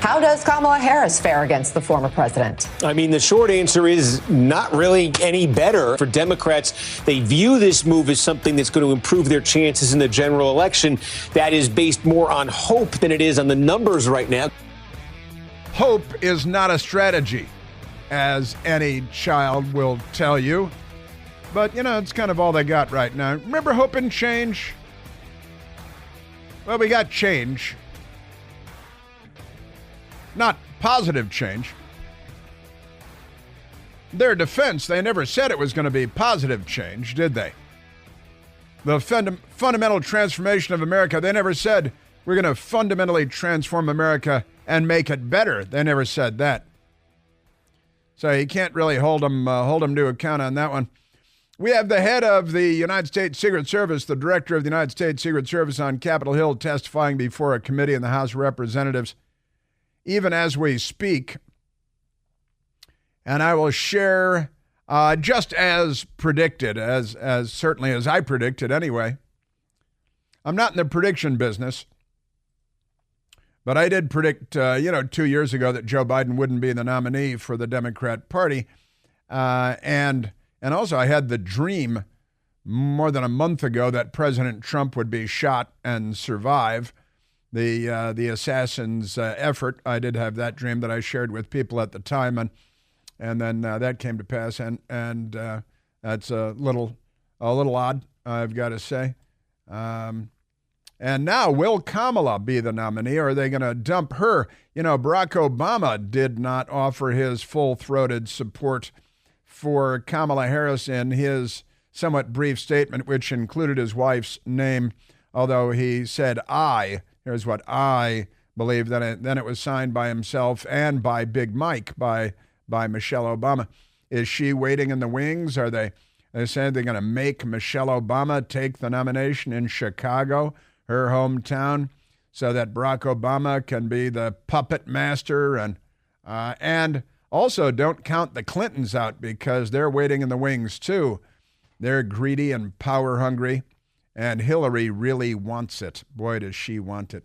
How does Kamala Harris fare against the former president? I mean, the short answer is not really any better. For Democrats, they view this move as something that's going to improve their chances in the general election. That is based more on hope than it is on the numbers right now. Hope is not a strategy, as any child will tell you. But, it's kind of all they got right now. Remember hope and change? Well, we got change. Not positive change. Their defense, they never said it was going to be positive change, did they? The fundamental transformation of America, they never said we're going to fundamentally transform America and make it better. They never said that. So you can't really hold them to account on that one. We have the head of the United States Secret Service, the director of the United States Secret Service on Capitol Hill, testifying before a committee in the House of Representatives, even as we speak. And I will share, just as predicted, as certainly as I predicted anyway. I'm not in the prediction business. But I did predict, 2 years ago that Joe Biden wouldn't be the nominee for the Democrat Party. And also I had the dream more than a month ago that President Trump would be shot and survive the assassin's effort. I did have that dream that I shared with people at the time. And then that came to pass. And that's a little odd, I've got to say. And now, will Kamala be the nominee, or are they going to dump her? Barack Obama did not offer his full-throated support for Kamala Harris in his somewhat brief statement, which included his wife's name, although he said, here's what I believe. Then it was signed by himself and by Big Mike, by Michelle Obama. Is she waiting in the wings? They said they're going to make Michelle Obama take the nomination in Chicago, her hometown, so that Barack Obama can be the puppet master. And also don't count the Clintons out, because they're waiting in the wings too. They're greedy and power hungry, and Hillary really wants it. Boy, does she want it.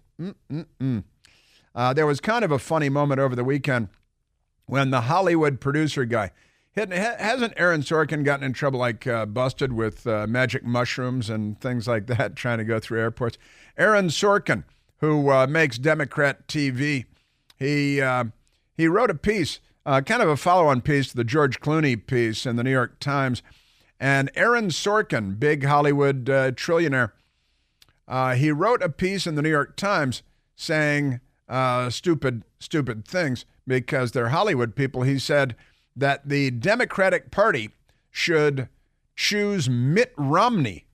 There was kind of a funny moment over the weekend when the Hollywood producer guy, hasn't Aaron Sorkin gotten in trouble, busted with magic mushrooms and things like that, trying to go through airports? Aaron Sorkin, who makes Democrat TV, he wrote a piece, kind of a follow-on piece to the George Clooney piece in the New York Times. And Aaron Sorkin, big Hollywood trillionaire, he wrote a piece in the New York Times saying stupid things because they're Hollywood people. He said that the Democratic Party should choose Mitt Romney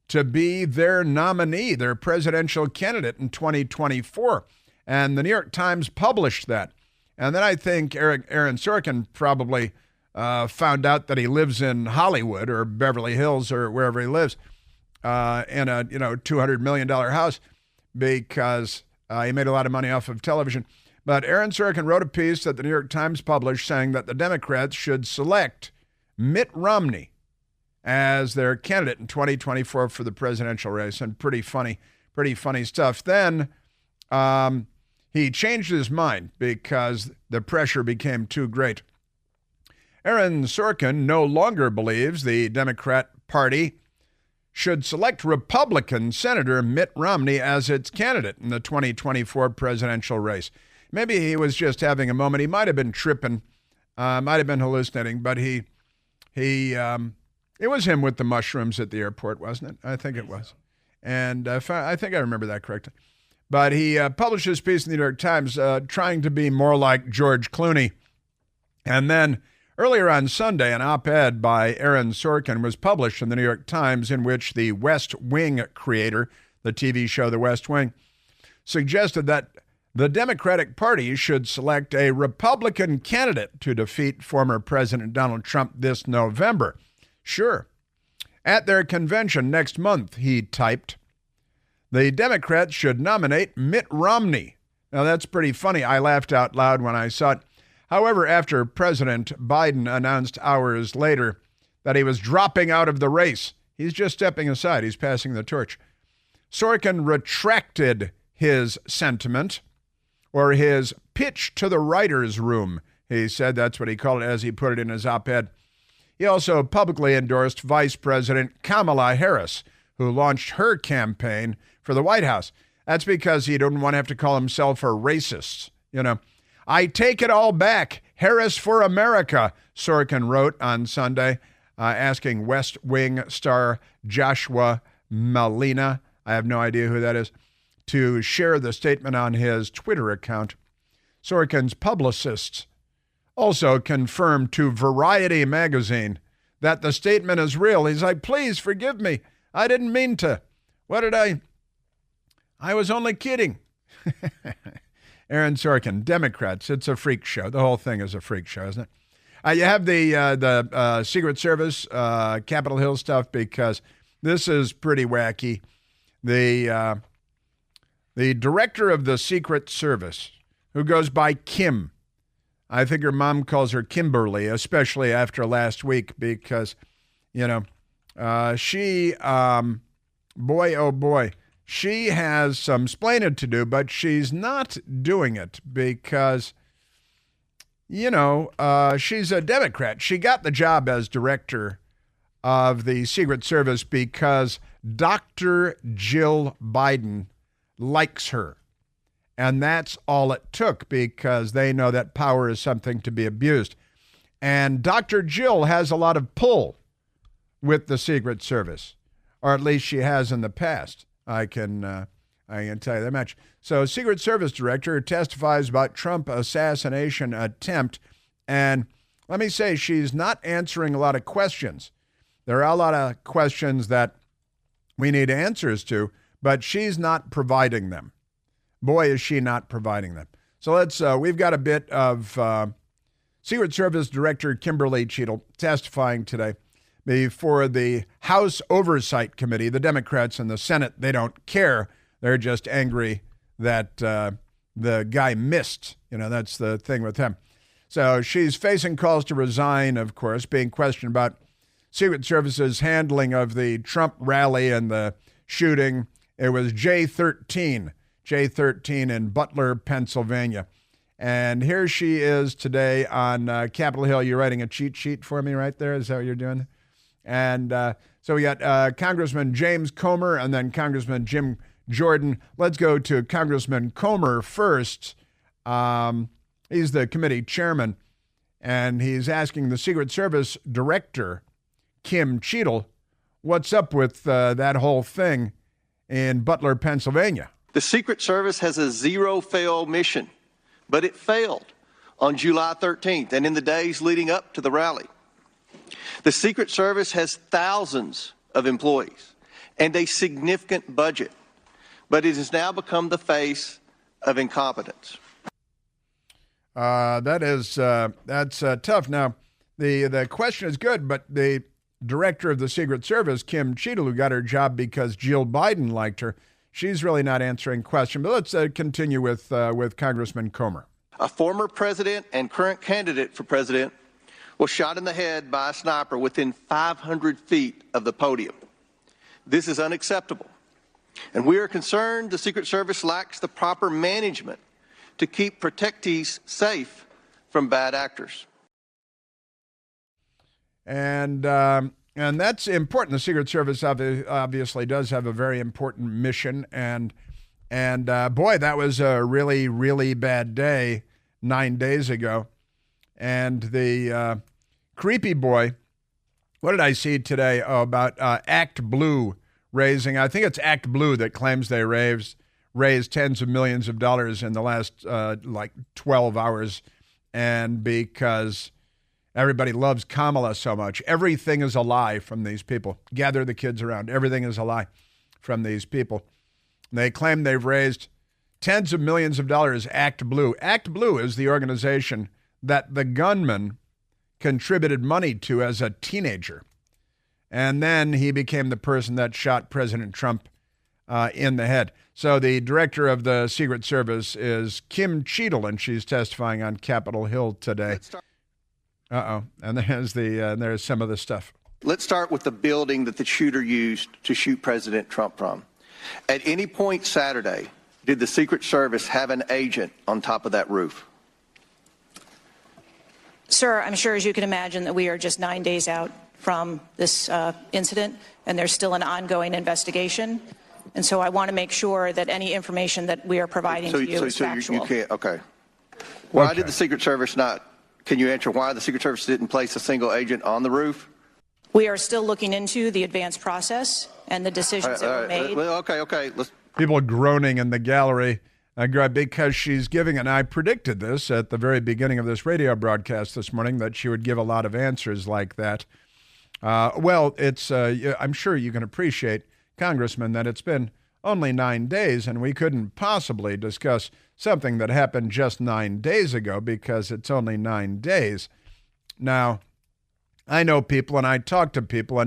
to be their nominee, their presidential candidate in 2024. And the New York Times published that. And then I think Aaron Sorkin probably found out that he lives in Hollywood or Beverly Hills or wherever he lives in a $200 million house, because he made a lot of money off of television. But Aaron Sorkin wrote a piece that the New York Times published saying that the Democrats should select Mitt Romney as their candidate in 2024 for the presidential race. And pretty funny stuff. Then he changed his mind because the pressure became too great. Aaron Sorkin no longer believes the Democrat Party should select Republican Senator Mitt Romney as its candidate in the 2024 presidential race. Maybe he was just having a moment. He might have been tripping, might have been hallucinating, but it was him with the mushrooms at the airport, wasn't it? I think it was. And I think I remember that correctly. But he published this piece in the New York Times trying to be more like George Clooney. And then earlier on Sunday, an op-ed by Aaron Sorkin was published in the New York Times in which the West Wing creator, the TV show The West Wing, suggested that the Democratic Party should select a Republican candidate to defeat former President Donald Trump this November. Sure. At their convention next month, he typed, the Democrats should nominate Mitt Romney. Now, that's pretty funny. I laughed out loud when I saw it. However, after President Biden announced hours later that he was dropping out of the race, he's just stepping aside. He's passing the torch. Sorkin retracted his sentiment, or his pitch to the writer's room, he said. That's what he called it as he put it in his op-ed. He also publicly endorsed Vice President Kamala Harris, who launched her campaign for the White House. That's because he didn't want to have to call himself a racist. You know, I take it all back. Harris for America, Sorkin wrote on Sunday, asking West Wing star Joshua Malina, I have no idea who that is, to share the statement on his Twitter account. Sorkin's publicists also confirmed to Variety magazine that the statement is real. He's like, please forgive me. I didn't mean to. What did I was only kidding. Aaron Sorkin, Democrats. It's a freak show. The whole thing is a freak show, isn't it? You have the Secret Service, Capitol Hill stuff, because this is pretty wacky. The director of the Secret Service, who goes by Kim, I think her mom calls her Kimberly, especially after last week, because, you know, she, boy, oh boy, she has some splaining to do, but she's not doing it because, you know, she's a Democrat. She got the job as director of the Secret Service because Dr. Jill Biden likes her. And that's all it took, because they know that power is something to be abused. And Dr. Jill has a lot of pull with the Secret Service, or at least she has in the past. I can tell you that much. So, Secret Service director testifies about Trump assassination attempt, and let me say, she's not answering a lot of questions. There are a lot of questions that we need answers to, but she's not providing them. Boy, is she not providing them. So we've got a bit of Secret Service Director Kimberly Cheatle testifying today before the House Oversight Committee. The Democrats in the Senate, they don't care. They're just angry that the guy missed. You know, that's the thing with him. So she's facing calls to resign, of course, being questioned about Secret Service's handling of the Trump rally and the shooting. It was J13 in Butler, Pennsylvania. And here she is today on Capitol Hill. You're writing a cheat sheet for me right there? Is that what you're doing? And so we got Congressman James Comer and then Congressman Jim Jordan. Let's go to Congressman Comer first. He's the committee chairman, and he's asking the Secret Service director, Kim Cheatle, what's up with that whole thing in Butler, Pennsylvania. The Secret Service has a zero-fail mission, but it failed on July 13th and in the days leading up to the rally. The Secret Service has thousands of employees and a significant budget, but it has now become the face of incompetence. That's tough. Now, the question is good, but the director of the Secret Service, Kim Cheatle, who got her job because Jill Biden liked her, she's really not answering questions. But let's continue with Congressman Comer. A former president and current candidate for president was shot in the head by a sniper within 500 feet of the podium. This is unacceptable, and we are concerned the Secret Service lacks the proper management to keep protectees safe from bad actors. And that's important. The Secret Service obviously does have a very important mission, and boy, that was a really, really bad day 9 days ago. And the creepy boy, what did I see today about Act Blue raising? I think it's Act Blue that claims they raised tens of millions of dollars in the last 12 hours, and because everybody loves Kamala so much. Everything is a lie from these people. Gather the kids around. Everything is a lie from these people. They claim they've raised tens of millions of dollars. Act Blue. Act Blue is the organization that the gunman contributed money to as a teenager. And then he became the person that shot President Trump in the head. So the director of the Secret Service is Kim Cheatle, and she's testifying on Capitol Hill today. And there's some of the stuff. Let's start with the building that the shooter used to shoot President Trump from. At any point Saturday, Did the Secret Service have an agent on top of that roof? Sir, I'm sure, as you can imagine, that we are just 9 days out from this incident, and there's still an ongoing investigation. And so I want to make sure that any information that we are providing to you is factual. You can't, okay. Why did the Secret Service not, can you answer why the Secret Service didn't place a single agent on the roof? We are still looking into the advanced process and the decisions that were made. Okay. People groaning in the gallery because she's giving, and I predicted this at the very beginning of this radio broadcast this morning, that she would give a lot of answers like that. I'm sure you can appreciate, Congressman, that it's been only 9 days, and we couldn't possibly discuss something that happened just 9 days ago because it's only 9 days. Now, I know people, and I talk to people,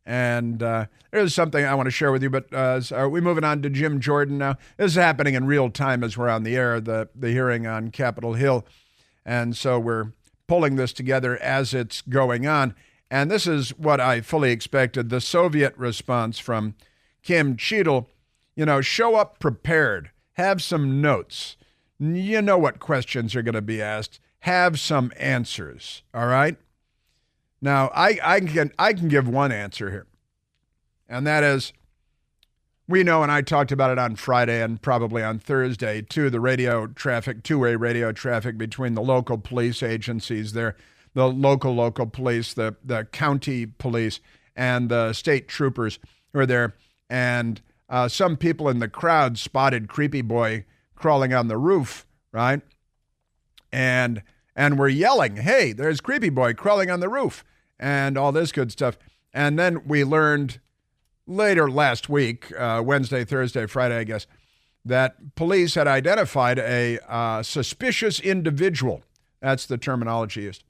and there's something I want to share with you, but are we moving on to Jim Jordan now? This is happening in real time as we're on the air, the hearing on Capitol Hill, and so we're pulling this together as it's going on. And this is what I fully expected, the Soviet response from Kim Cheatle. Show up prepared. Have some notes. You know what questions are going to be asked. Have some answers, all right? Now, I can give one answer here, and that is, we know, and I talked about it on Friday and probably on Thursday, too, the radio traffic, two-way radio traffic between the local police agencies there, the local police, the county police, and the state troopers who are there. And some people in the crowd spotted Creepy Boy crawling on the roof, right? And were yelling, "Hey, there's Creepy Boy crawling on the roof," and all this good stuff. And then we learned later last week, Wednesday, Thursday, Friday, I guess, that police had identified a suspicious individual, that's the terminology used,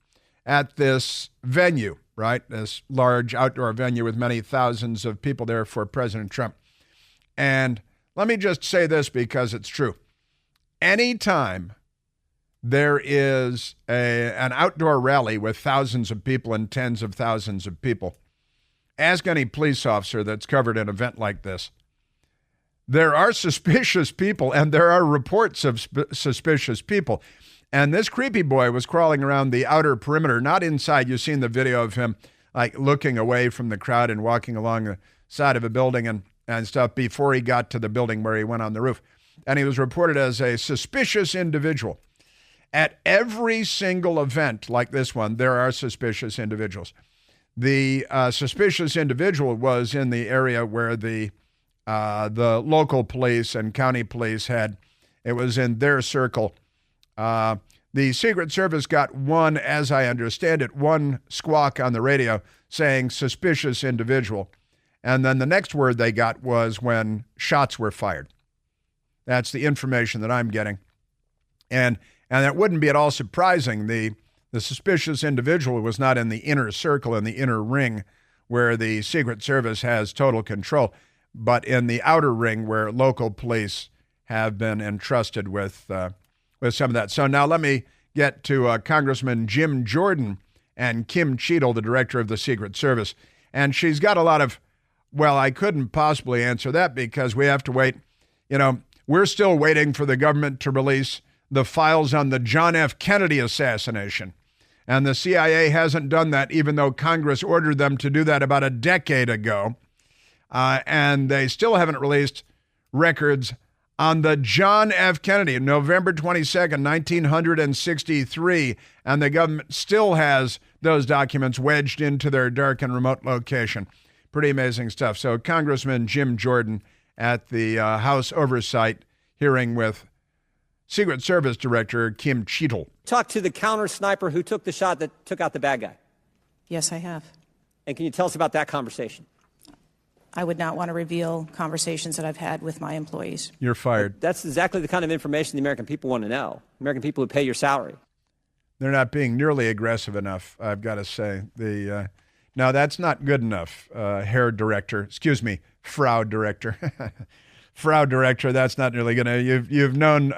at this venue, right? This large outdoor venue with many thousands of people there for President Trump. And let me just say this because it's true. Anytime there is an outdoor rally with thousands of people and tens of thousands of people, ask any police officer that's covered an event like this. There are suspicious people, and there are reports of suspicious people. And this Creepy Boy was crawling around the outer perimeter, not inside. You've seen the video of him like looking away from the crowd and walking along the side of a building and stuff before he got to the building where he went on the roof. And he was reported as a suspicious individual. At every single event like this one, there are suspicious individuals. The suspicious individual was in the area where the local police and county police it was in their circle. The Secret Service got one, as I understand it, one squawk on the radio saying suspicious individual. And then the next word they got was when shots were fired. That's the information that I'm getting. And it wouldn't be at all surprising. The suspicious individual was not in the inner circle, in the inner ring where the Secret Service has total control, but in the outer ring where local police have been entrusted with some of that. So now let me get to Congressman Jim Jordan and Kim Cheatle, the director of the Secret Service. And she's got a lot of, I couldn't possibly answer that because we have to wait. We're still waiting for the government to release the files on the John F. Kennedy assassination. And the CIA hasn't done that, even though Congress ordered them to do that about a decade ago. And they still haven't released records on the John F. Kennedy, November 22nd, 1963, and the government still has those documents wedged into their dark and remote location. Pretty amazing stuff. So Congressman Jim Jordan at the House Oversight hearing with Secret Service Director Kim Cheatle. Talk to the counter sniper who took the shot that took out the bad guy. Yes, I have. And can you tell us about that conversation? I would not want to reveal conversations that I've had with my employees. You're fired. That's exactly the kind of information the American people want to know. American people who pay your salary. They're not being nearly aggressive enough, I've got to say. No, that's not good enough, Frau Director. Frau Director, that's not really going to. You've known,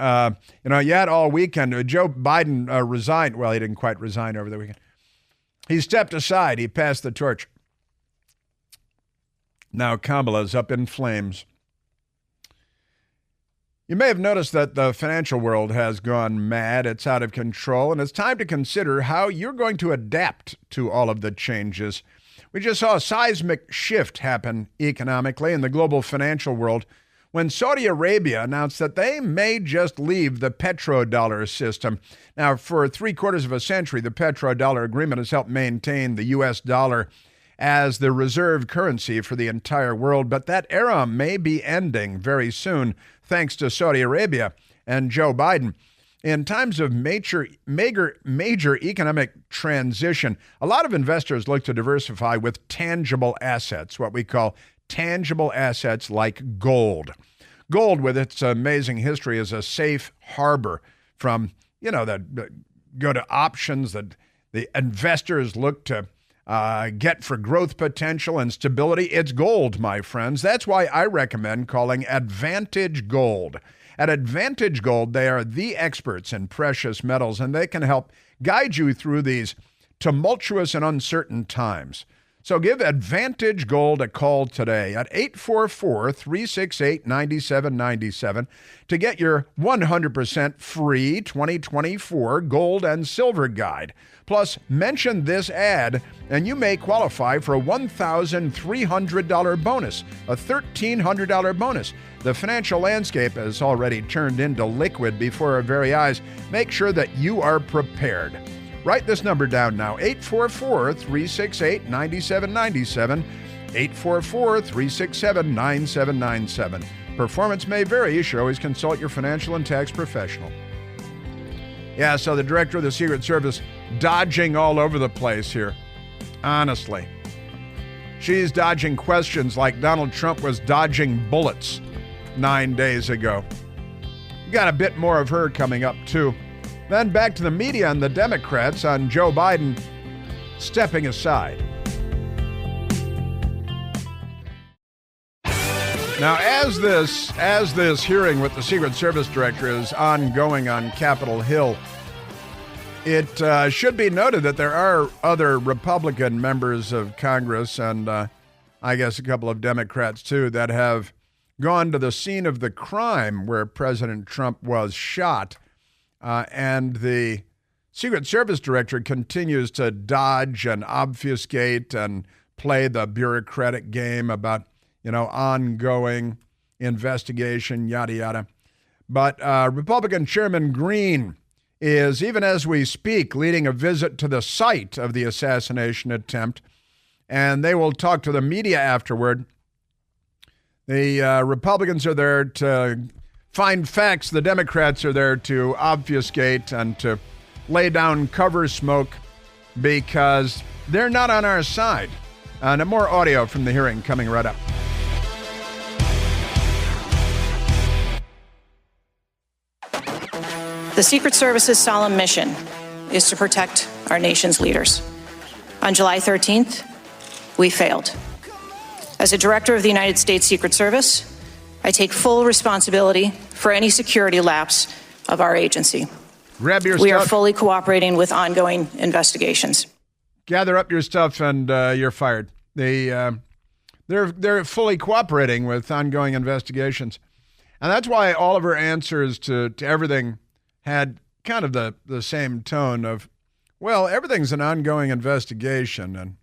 you had all weekend. Joe Biden resigned. Well, he didn't quite resign over the weekend. He stepped aside. He passed the torch. Now Kamala's up in flames. You may have noticed that the financial world has gone mad. It's out of control, and it's time to consider how you're going to adapt to all of the changes. We just saw a seismic shift happen economically in the global financial world when Saudi Arabia announced that they may just leave the petrodollar system. Now, for 3/4 of a century, the petrodollar agreement has helped maintain the U.S. dollar as the reserve currency for the entire world, but that era may be ending very soon, thanks to Saudi Arabia and Joe Biden. In times of major economic transition, a lot of investors look to diversify with tangible assets, what we call tangible assets like gold. Gold, with its amazing history, is a safe harbor from, that go to options that the investors look to get for growth potential and stability. It's gold, my friends. That's why I recommend calling Advantage Gold. At Advantage Gold, they are the experts in precious metals, and they can help guide you through these tumultuous and uncertain times. So give Advantage Gold a call today at 844-368-9797 to get your 100% free 2024 gold and silver guide. Plus, mention this ad and you may qualify for a $1,300 bonus, a $1,300 bonus. The financial landscape has already turned into liquid before our very eyes. Make sure that you are prepared. Write this number down now, 844-368-9797, 844-367-9797. Performance may vary. You should always consult your financial and tax professional. Yeah, so the director of the Secret Service dodging all over the place here. Honestly. She's dodging questions like Donald Trump was dodging bullets 9 days ago. You got a bit more of her coming up, too. Then back to the media and the Democrats on Joe Biden stepping aside. Now, as this hearing with the Secret Service director is ongoing on Capitol Hill, it should be noted that there are other Republican members of Congress and I guess a couple of Democrats too that have gone to the scene of the crime where President Trump was shot. And the Secret Service director continues to dodge and obfuscate and play the bureaucratic game about, ongoing investigation, yada, yada. But Republican Chairman Green is, even as we speak, leading a visit to the site of the assassination attempt, and they will talk to the media afterward. The Republicans are there to find facts. The Democrats are there to obfuscate and to lay down cover smoke because they're not on our side. And more audio from the hearing coming right up. The Secret Service's solemn mission is to protect our nation's leaders. On July 13th, we failed. As a director of the United States Secret Service, I take full responsibility for any security lapse of our agency. Grab your We stuff. are fully cooperating with ongoing investigations. Gather up your stuff and you're fired. They're fully cooperating with ongoing investigations. And that's why all of her answers to everything had kind of the same tone of, well, everything's an ongoing investigation. And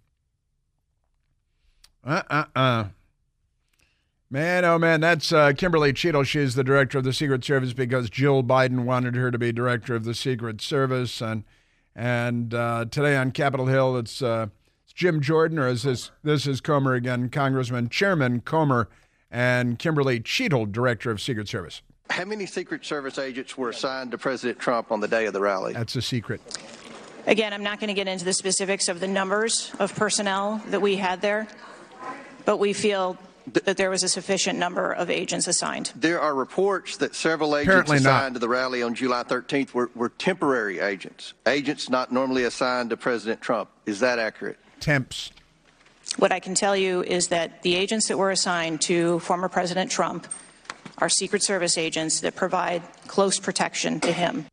Man, oh man, that's Kimberly Cheatle. She's the director of the Secret Service because Jill Biden wanted her to be director of the Secret Service. And today on Capitol Hill, it's Jim Jordan, or this is Comer again, Congressman Chairman Comer, and Kimberly Cheatle, director of Secret Service. How many Secret Service agents were assigned to President Trump on the day of the rally? That's a secret. Again, I'm not going to get into the specifics of the numbers of personnel that we had there, but we feel that there was a sufficient number of agents assigned. There are reports that several agents assigned to the rally on July 13th were temporary agents not normally assigned to President Trump. Is that accurate? Temps. What I can tell you is that the agents that were assigned to former President Trump are Secret Service agents that provide close protection to him.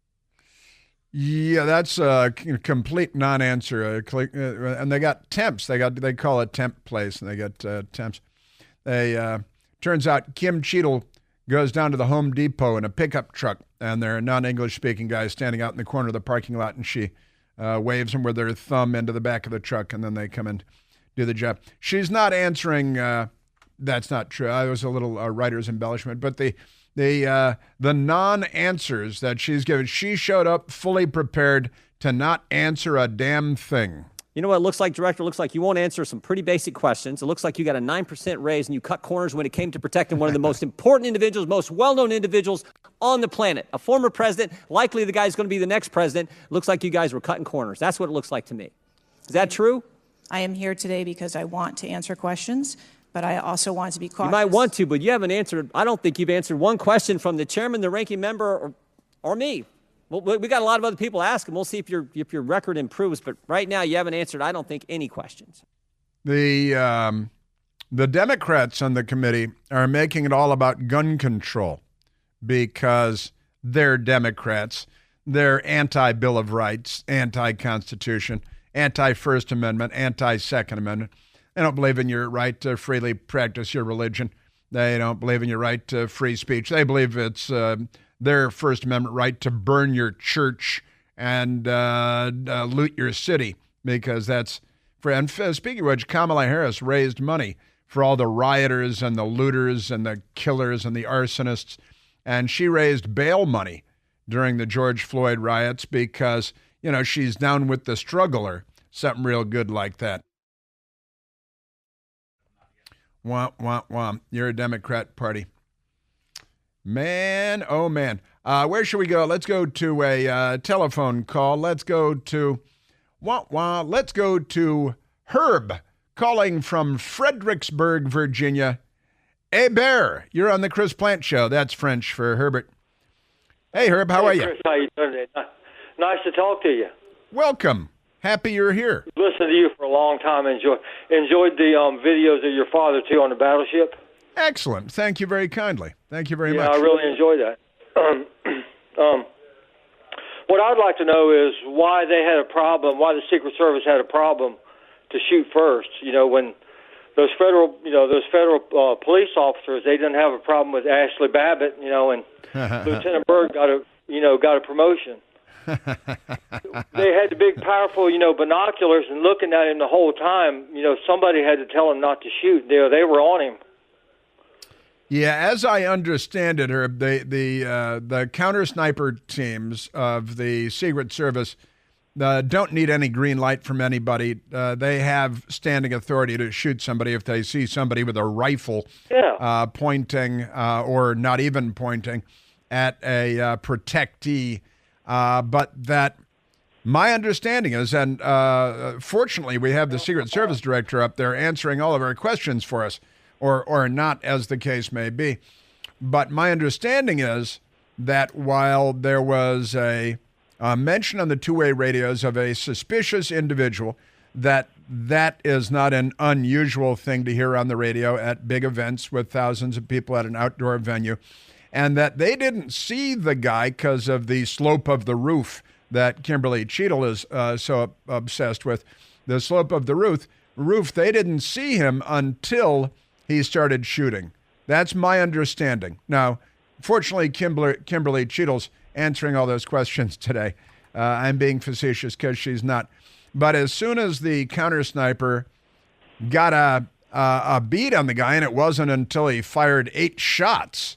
Yeah, that's a complete non-answer. And they got temps. They call it temp place, and they got temps. Turns out Kim Cheatle goes down to the Home Depot in a pickup truck, and there are non-English speaking guys standing out in the corner of the parking lot, and she waves them with their thumb into the back of the truck, and then they come and do the job. She's not answering. That's not true. I was a little writer's embellishment, but the non-answers that she's given, she showed up fully prepared to not answer a damn thing. You know what it looks like, Director? It looks like you won't answer some pretty basic questions. It looks like you got a 9% raise and you cut corners when it came to protecting one of the most important individuals, most well-known individuals on the planet. A former president, likely the guy's going to be the next president. Looks like you guys were cutting corners. That's what it looks like to me. Is that true? I am here today because I want to answer questions, but I also want to be cautious. You might want to, but you haven't answered. I don't think you've answered one question from the chairman, the ranking member, or me. Well, we got a lot of other people asking. We'll see if your record improves. But right now, you haven't answered, I don't think, any questions. The Democrats on the committee are making it all about gun control because they're Democrats. They're anti-Bill of Rights, anti-Constitution, anti-First Amendment, anti-Second Amendment. They don't believe in your right to freely practice your religion. They don't believe in your right to free speech. They believe it's their First Amendment right to burn your church and loot your city, because that's for. And speaking of which, Kamala Harris raised money for all the rioters and the looters and the killers and the arsonists, and she raised bail money during the George Floyd riots because, you know, she's down with the struggler, something real good like that. Wah, wah, wah. You're a Democrat party. Man, oh man. Where should we go? Let's go to a telephone call. Let's go to Let's go to Herb calling from Fredericksburg, Virginia. Hey, Bear, you're on the Chris Plant Show. That's French for Herbert. Hey, Herb, how are you? Chris, how you doing today? Nice to talk to you. Welcome. Happy you're here. Listened to you for a long time. Enjoyed the videos of your father, too, on the battleship. Excellent. Thank you very kindly. Thank you very much. Yeah, I really enjoyed that. What I'd like to know is why they had a problem, why the Secret Service had a problem to shoot first. You know, when those federal police officers, they didn't have a problem with Ashley Babbitt, you know, and Lieutenant Byrd got a promotion. They had the big, powerful, binoculars, and looking at him the whole time, somebody had to tell him not to shoot. They were on him. Yeah, as I understand it, Herb, the counter sniper teams of the Secret Service don't need any green light from anybody. They have standing authority to shoot somebody if they see somebody with a rifle pointing or not even pointing at a protectee. But that my understanding is, and fortunately we have the Secret Service director up there answering all of our questions for us, or not, as the case may be. But my understanding is that while there was a mention on the two-way radios of a suspicious individual, that is not an unusual thing to hear on the radio at big events with thousands of people at an outdoor venue, and that they didn't see the guy because of the slope of the roof that Kimberly Cheatle is so obsessed with. The slope of the roof, they didn't see him until he started shooting. That's my understanding. Now, fortunately, Kimberly Cheatle's answering all those questions today. I'm being facetious because she's not. But as soon as the counter sniper got a bead on the guy, and it wasn't until he fired 8 shots,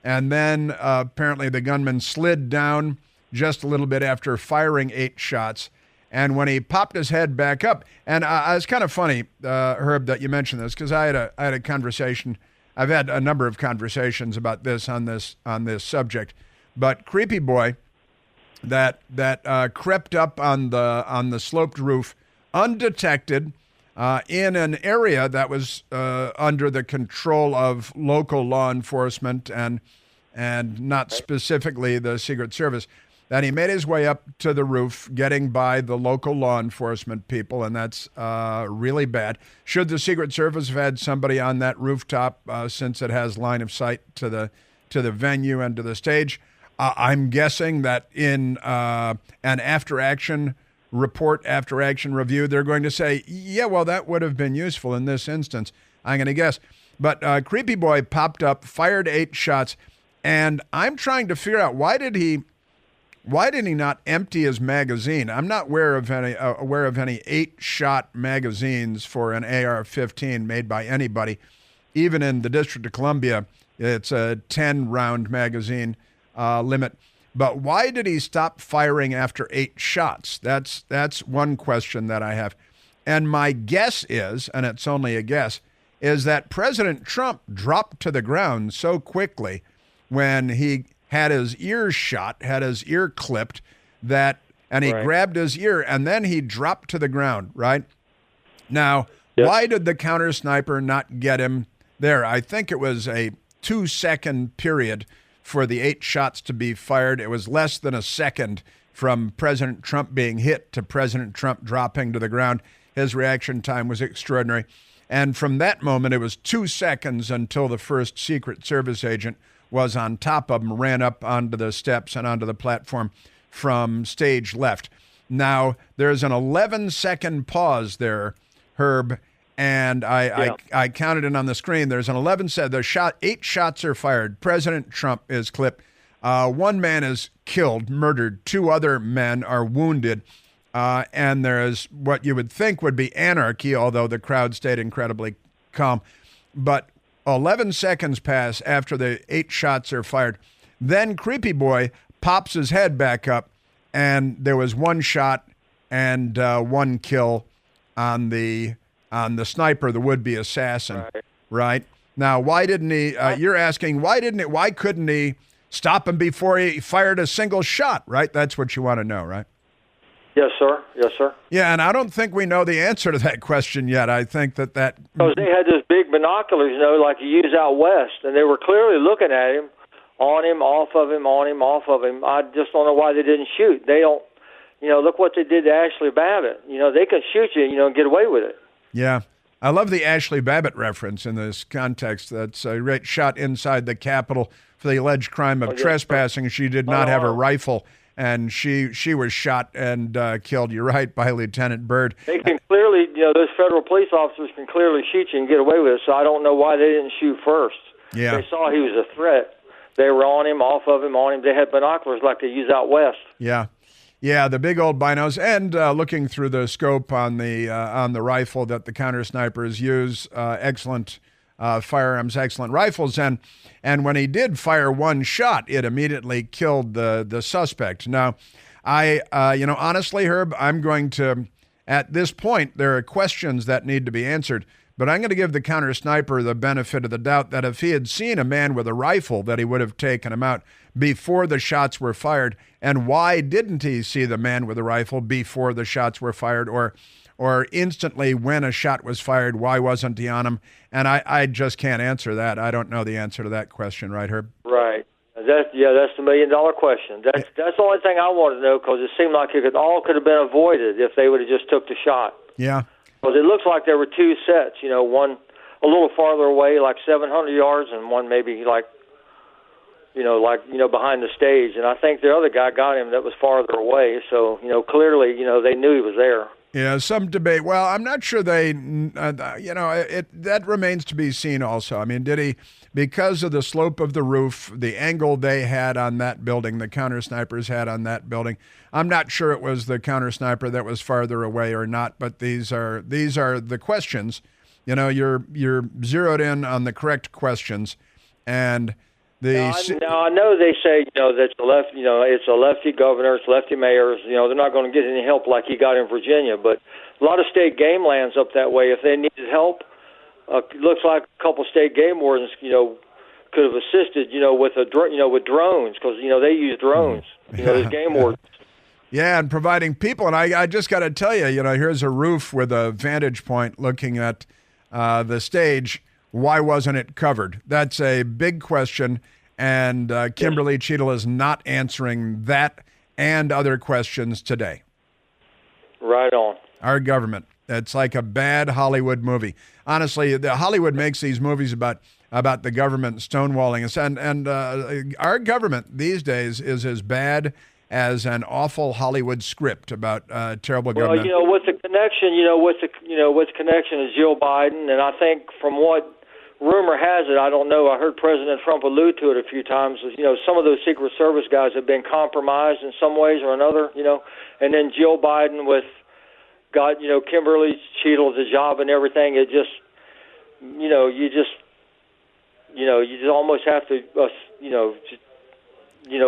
and then apparently the gunman slid down just a little bit after firing 8 shots. And when he popped his head back up, and it's kind of funny, Herb, that you mentioned this, because I had a conversation. I've had a number of conversations about this on this subject. But Creepy Boy, that crept up on the sloped roof undetected in an area that was under the control of local law enforcement and not specifically the Secret Service, that he made his way up to the roof, getting by the local law enforcement people, and that's really bad. Should the Secret Service have had somebody on that rooftop, since it has line of sight to the venue and to the stage? I'm guessing that in an after-action report, after-action review, they're going to say, yeah, well, that would have been useful in this instance, I'm going to guess. But Creepy Boy popped up, fired 8 shots, And I'm trying to figure out why did he not empty his magazine? I'm not aware of any 8-shot magazines for an AR-15 made by anybody. Even in the District of Columbia, it's a 10-round magazine limit. But why did he stop firing after 8 shots? That's one question that I have. And my guess is, and it's only a guess, is that President Trump dropped to the ground so quickly when he had his ear shot, had his ear clipped, and he grabbed his ear, and then he dropped to the ground, right? Now, why did the counter sniper not get him there? I think it was a 2-second period for the 8 shots to be fired. It was less than a second from President Trump being hit to President Trump dropping to the ground. His reaction time was extraordinary. And from that moment, it was 2 seconds until the first Secret Service agent was on top of him, ran up onto the steps and onto the platform from stage left. Now, there's an 11-second pause there, Herb, and I counted it on the screen. There's an 8 shots are fired. President Trump is clipped. 1 man is killed, murdered. 2 other men are wounded. And there is what you would think would be anarchy, although the crowd stayed incredibly calm. But 11 seconds pass after the 8 shots are fired. Then Creepy Boy pops his head back up, and there was 1 shot and 1 kill on the sniper, the would-be assassin. Right? Now, why didn't he? You're asking why couldn't he stop him before he fired a single shot? Right? That's what you want to know, right? Yes, sir. Yes, sir. Yeah, and I don't think we know the answer to that question yet. I think that because they had those big binoculars, like you use out west, and they were clearly looking at him, on him, off of him, on him, off of him. I just don't know why they didn't shoot. They don't, look what they did to Ashley Babbitt. They can shoot you, and get away with it. Yeah. I love the Ashley Babbitt reference in this context. That's a great shot inside the Capitol for the alleged crime of trespassing. She did not have a rifle, and she was shot and killed, you're right, by Lieutenant Byrd. They can clearly, those federal police officers can clearly shoot you and get away with it, so I don't know why they didn't shoot first. Yeah. They saw he was a threat. They were on him, off of him, on him. They had binoculars like they use out west. Yeah. Yeah, the big old binos, and looking through the scope on the rifle that the counter snipers use, excellent firearms, excellent rifles, and when he did fire 1 shot, it immediately killed the suspect. Now, honestly, Herb, I'm going to, at this point, there are questions that need to be answered. But I'm going to give the counter sniper the benefit of the doubt that if he had seen a man with a rifle, that he would have taken him out before the shots were fired. And why didn't he see the man with a rifle before the shots were fired, or instantly when a shot was fired? Why wasn't he on him? And I just can't answer that. I don't know the answer to that question, right, Herb? Right. That's the $1 million question. That's the only thing I want to know, because it seemed like it all could have been avoided if they would have just took the shot. Yeah. Because it looks like there were 2 sets, one a little farther away, like 700 yards, and one maybe behind the stage. And I think the other guy got him that was farther away. So, clearly, they knew he was there. Yeah, some debate. Well, I'm not sure they, that remains to be seen also. I mean, did he, because of the slope of the roof, the angle they had on that building, the counter snipers had on that building, I'm not sure it was the counter sniper that was farther away or not, but these are the questions. You're zeroed in on the correct questions, and now I know they say that's it's a lefty governor, it's lefty mayors. They're not going to get any help like he got in Virginia, but a lot of state game lands up that way. If they needed help, it looks like a couple state game wardens could have assisted with drones, because they use drones. Those game wardens. Yeah, and providing people. And I just got to tell you, here's a roof with a vantage point looking at the stage. Why wasn't it covered? That's a big question, and Kimberly Cheatle is not answering that and other questions today. Right on. Our government. It's like a bad Hollywood movie. Honestly, Hollywood makes these movies about the government stonewalling us, and our government these days is as bad as an awful Hollywood script about terrible government. Well, with the connection, with the connection is Jill Biden, and I think from what rumor has it, I don't know, I heard President Trump allude to it a few times, some of those Secret Service guys have been compromised in some ways or another, and then Jill Biden with, Kimberly Cheatle, the job and everything, it just, you just almost have to,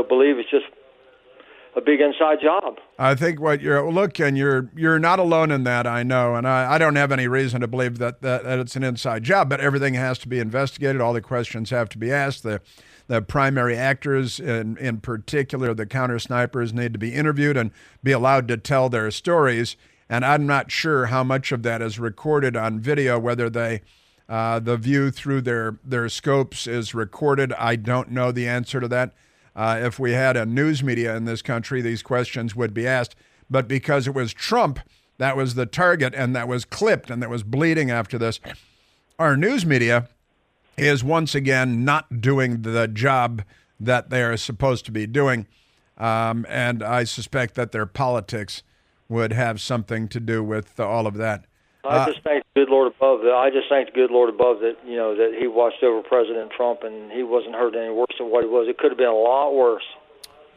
believe it's just a big inside job. I think what you're not alone in that, I know, and I don't have any reason to believe that it's an inside job, but everything has to be investigated. All the questions have to be asked. The primary actors, in particular, the counter snipers, need to be interviewed and be allowed to tell their stories. And I'm not sure how much of that is recorded on video, whether the view through their scopes is recorded. I don't know the answer to that. If we had a news media in this country, these questions would be asked. But because it was Trump, that was the target, and that was clipped, and that was bleeding after this. Our news media is once again not doing the job that they are supposed to be doing. And I suspect that their politics would have something to do with all of that. I just thank the good Lord above that. I just thank the good Lord above that, that he watched over President Trump and he wasn't hurt any worse than what he was. It could have been a lot worse.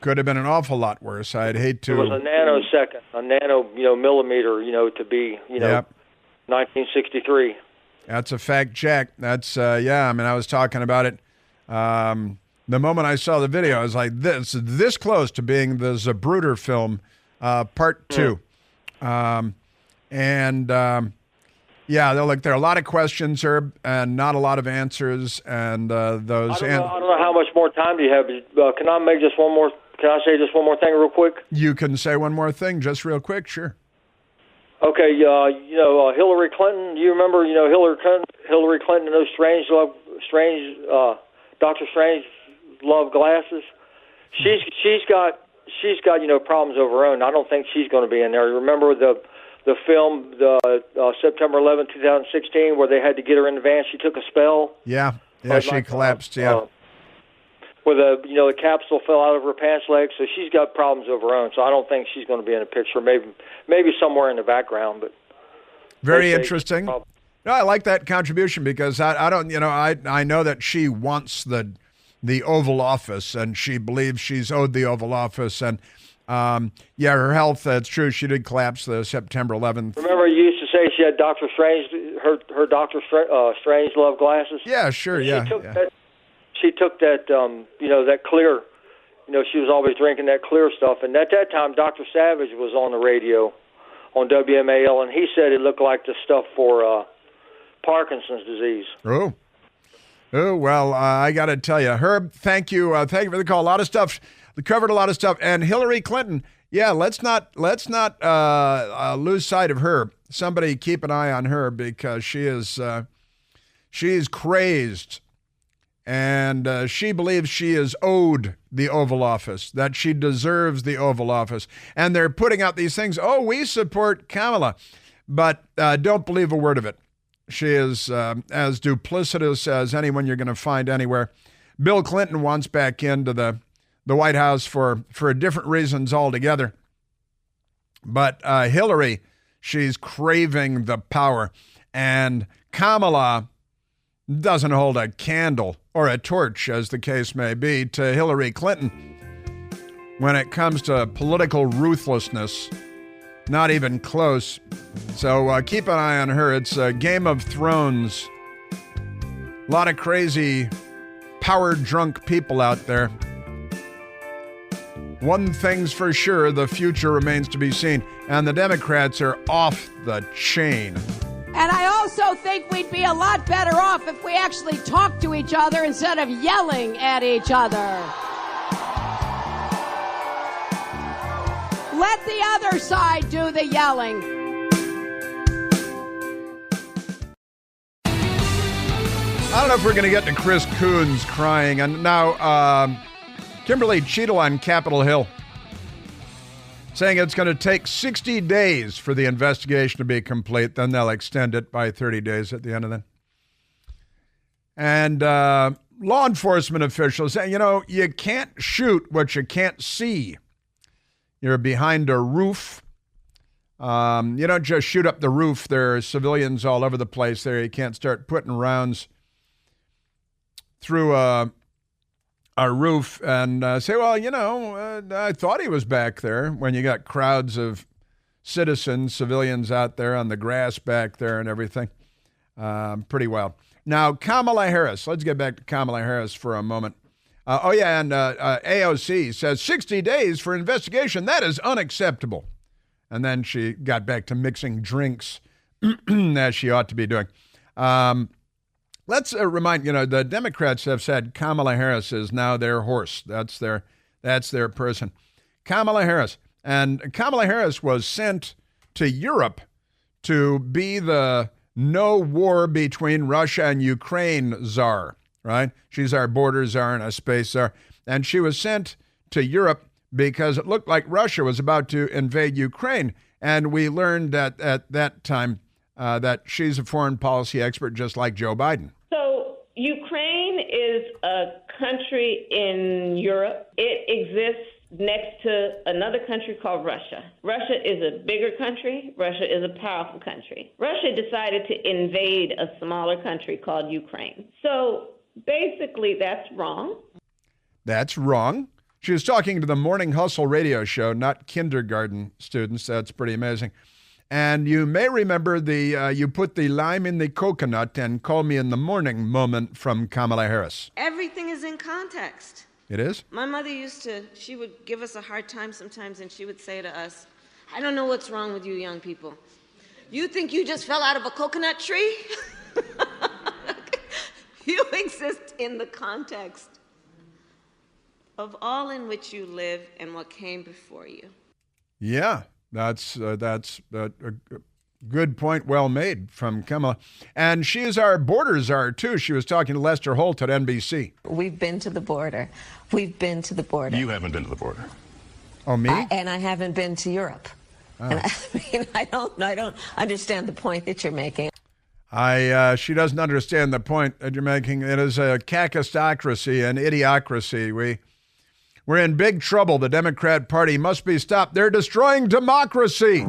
Could have been an awful lot worse. I'd hate to. It was a nanosecond, a millimeter, to be, Yep. 1963. That's a fact, Jack. That's, I was talking about it. The moment I saw the video, I was like, this close to being the Zapruder film, part 2. There are a lot of questions, Herb, and not a lot of answers. And those. I don't know how much more time do you have. Can I make just one more? Can I say just one more thing real quick? You can say one more thing, just real quick, sure. Okay, Hillary Clinton. Do you remember? Hillary Clinton and those Dr. Strange love glasses. She's got problems of her own. I don't think she's going to be in there. Remember the film, September 11, 2016, where they had to get her in the van. She took a spell. Yeah, she collapsed. Where the capsule fell out of her pants leg. So she's got problems of her own. So I don't think she's going to be in a picture. Maybe somewhere in the background, but very interesting. No, I like that contribution because I know that she wants the Oval Office and she believes she's owed the Oval Office and. Her health, that's true. She did collapse the September 11th. Remember you used to say she had Dr. Strange, her Dr. Strange love glasses? Yeah, sure, She took that, that clear, she was always drinking that clear stuff. And at that time, Dr. Savage was on the radio on WMAL, and he said it looked like the stuff for Parkinson's disease. Oh, well, I got to tell you, Herb, thank you. Thank you for the call. A lot of stuff. We covered a lot of stuff. And Hillary Clinton, let's not lose sight of her. Somebody keep an eye on her because she's crazed. And she believes she is owed the Oval Office, that she deserves the Oval Office. And they're putting out these things, we support Kamala. But don't believe a word of it. She is as duplicitous as anyone you're going to find anywhere. Bill Clinton wants back into the White House for different reasons altogether. But Hillary, she's craving the power. And Kamala doesn't hold a candle or a torch, as the case may be, to Hillary Clinton when it comes to political ruthlessness. Not even close. So keep an eye on her. It's Game of Thrones. A lot of crazy, power-drunk people out there. One thing's for sure, the future remains to be seen. And the Democrats are off the chain. And I also think we'd be a lot better off if we actually talked to each other instead of yelling at each other. Let the other side do the yelling. I don't know if we're going to get to Chris Coons crying. And now, Kimberly Cheatle on Capitol Hill saying it's going to take 60 days for the investigation to be complete. Then they'll extend it by 30 days at the end of that. And law enforcement officials say, you can't shoot what you can't see. You're behind a roof. You don't just shoot up the roof. There are civilians all over the place there. You can't start putting rounds through a roof and say, well, I thought he was back there, when you got crowds of civilians out there on the grass back there and everything. Pretty wild. Now, Kamala Harris. Let's get back to Kamala Harris for a moment. AOC says 60 days for investigation. That is unacceptable. And then she got back to mixing drinks as she ought to be doing. Let's remind, the Democrats have said Kamala Harris is now their horse. That's their person. Kamala Harris. And Kamala Harris was sent to Europe to be the no war between Russia and Ukraine czar, right? She's our border czar and a space czar. And she was sent to Europe because it looked like Russia was about to invade Ukraine. And we learned that at that time that she's a foreign policy expert just like Joe Biden. So Ukraine is a country in Europe. It exists next to another country called Russia. Russia is a bigger country. Russia is a powerful country. Russia decided to invade a smaller country called Ukraine. So basically, that's wrong. That's wrong. She was talking to the Morning Hustle radio show, not kindergarten students. That's pretty amazing. And you may remember you put the lime in the coconut and call me in the morning moment from Kamala Harris. Everything is in context. It is? My mother she would give us a hard time sometimes, and she would say to us, I don't know what's wrong with you young people. You think you just fell out of a coconut tree? You exist in the context of all in which you live and what came before you. Yeah, that's a good point, well made from Kamala. And she is our border czar, too. She was talking to Lester Holt at NBC. We've been to the border. We've been to the border. You haven't been to the border. Oh, me? And I haven't been to Europe. Oh. And I don't understand the point that you're making. She doesn't understand the point that you're making. It is a kakistocracy, an idiocracy. We're in big trouble. The Democrat Party must be stopped. They're destroying democracy.